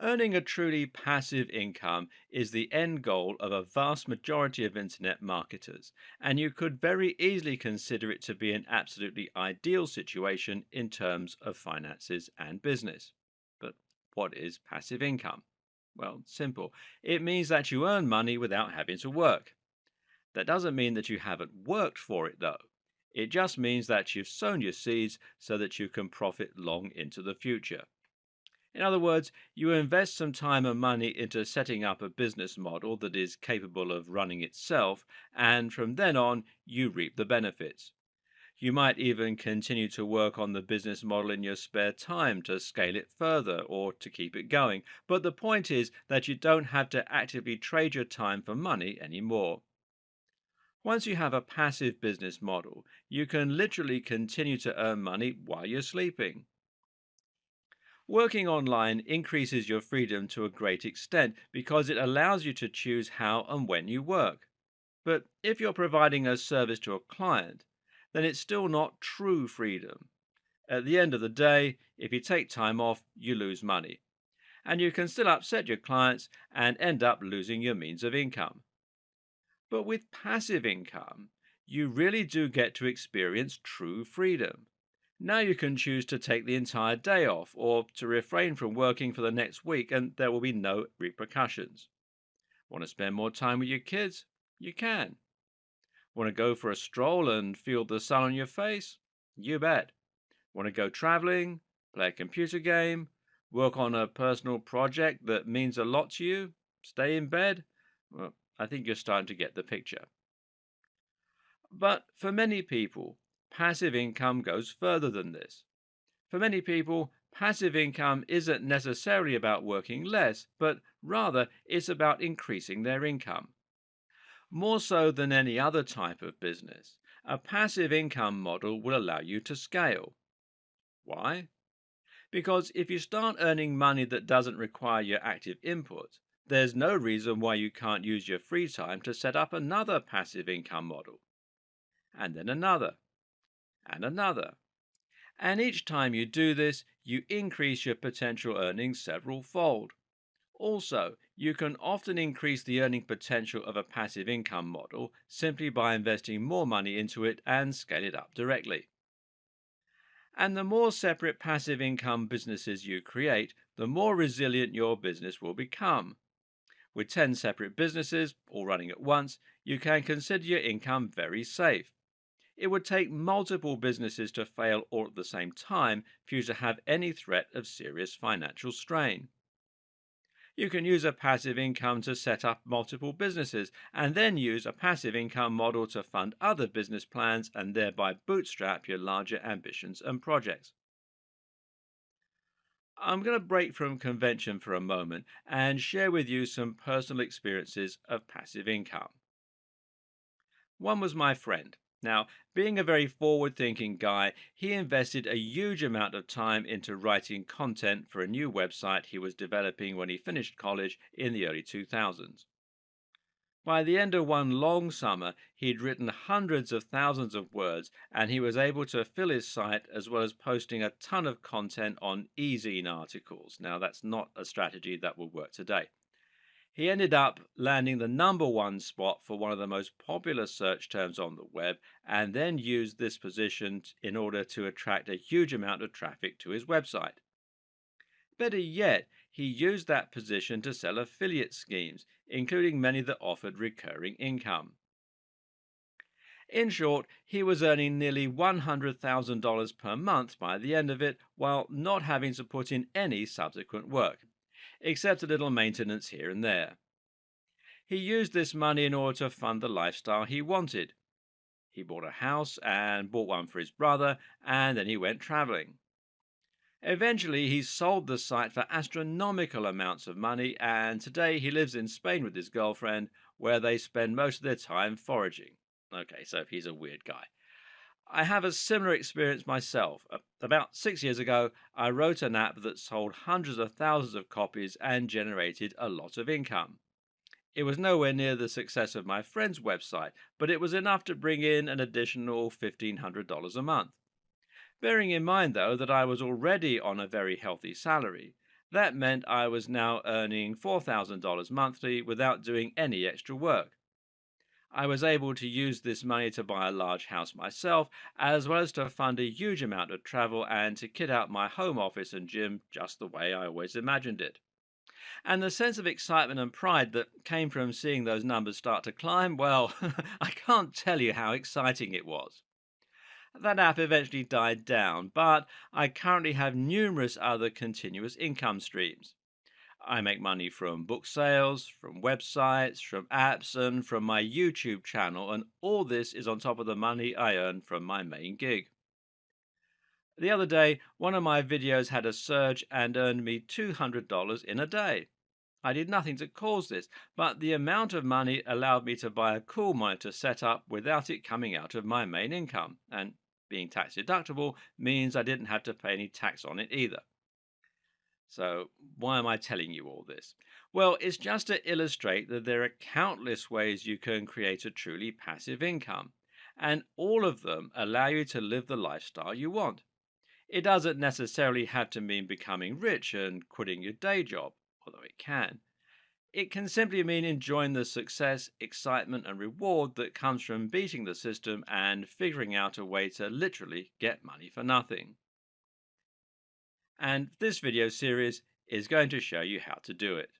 Earning a truly passive income is the end goal of a vast majority of internet marketers, and you could very easily consider it to be an absolutely ideal situation in terms of finances and business. But what is passive income? Well, simple. It means that you earn money without having to work. That doesn't mean that you haven't worked for it, though. It just means that you've sown your seeds so that you can profit long into the future. In other words, you invest some time and money into setting up a business model that is capable of running itself, and from then on, you reap the benefits. You might even continue to work on the business model in your spare time to scale it further or to keep it going. But the point is that you don't have to actively trade your time for money anymore. Once you have a passive business model, you can literally continue to earn money while you're sleeping. Working online increases your freedom to a great extent because it allows you to choose how and when you work. But if you're providing a service to a client, then it's still not true freedom. At the end of the day, if you take time off, you lose money. And you can still upset your clients and end up losing your means of income. But with passive income, you really do get to experience true freedom. Now you can choose to take the entire day off or to refrain from working for the next week, and there will be no repercussions. Want to spend more time with your kids? You can. Want to go for a stroll and feel the sun on your face? You bet. Want to go traveling, play a computer game, work on a personal project that means a lot to you, stay in bed? Well, I think you're starting to get the picture. But for many people, passive income goes further than this. For many people, passive income isn't necessarily about working less, but rather it's about increasing their income. More so than any other type of business, a passive income model will allow you to scale. Why? Because if you start earning money that doesn't require your active input, there's no reason why you can't use your free time to set up another passive income model, and then another, and another. And each time you do this, you increase your potential earnings several fold. Also, you can often increase the earning potential of a passive income model simply by investing more money into it and scale it up directly. And the more separate passive income businesses you create, the more resilient your business will become. With 10 separate businesses, all running at once, you can consider your income very safe. It would take multiple businesses to fail all at the same time for you to have any threat of serious financial strain. You can use a passive income to set up multiple businesses and then use a passive income model to fund other business plans and thereby bootstrap your larger ambitions and projects. I'm going to break from convention for a moment and share with you some personal experiences of passive income. One was my friend. Now, being a very forward thinking guy, he invested a huge amount of time into writing content for a new website he was developing when he finished college in the early 2000s. By the end of one long summer, he'd written hundreds of thousands of words, and he was able to fill his site as well as posting a ton of content on e-zine articles. Now, that's not a strategy that will work today. He ended up landing the number one spot for one of the most popular search terms on the web, and then used this position in order to attract a huge amount of traffic to his website. Better yet, he used that position to sell affiliate schemes, including many that offered recurring income. In short, he was earning nearly $100,000 per month by the end of it, while not having to put in any subsequent work, except a little maintenance here and there. He used this money in order to fund the lifestyle he wanted. He bought a house and bought one for his brother, and then he went traveling. Eventually, he sold the site for astronomical amounts of money, and today he lives in Spain with his girlfriend, where they spend most of their time foraging. Okay, so he's a weird guy. I have a similar experience myself. About 6 years ago, I wrote an app that sold hundreds of thousands of copies and generated a lot of income. It was nowhere near the success of my friend's website, but it was enough to bring in an additional $1,500 a month. Bearing in mind, though, that I was already on a very healthy salary, That meant I was now earning $4,000 monthly without doing any extra work. I was able to use this money to buy a large house myself, as well as to fund a huge amount of travel and to kit out my home office and gym just the way I always imagined it. And the sense of excitement and pride that came from seeing those numbers start to climb, well, I can't tell you how exciting it was. That app eventually died down, but I currently have numerous other continuous income streams. I make money from book sales, from websites, from apps, and from my YouTube channel, and all this is on top of the money I earn from my main gig. The other day, one of my videos had a surge and earned me $200 in a day. I did nothing to cause this, but the amount of money allowed me to buy a cool monitor setup without it coming out of my main income, and being tax deductible means I didn't have to pay any tax on it either. So, why am I telling you all this? Well, it's just to illustrate that there are countless ways you can create a truly passive income, and all of them allow you to live the lifestyle you want. It doesn't necessarily have to mean becoming rich and quitting your day job, although it can. It can simply mean enjoying the success, excitement, and reward that comes from beating the system and figuring out a way to literally get money for nothing. And this video series is going to show you how to do it.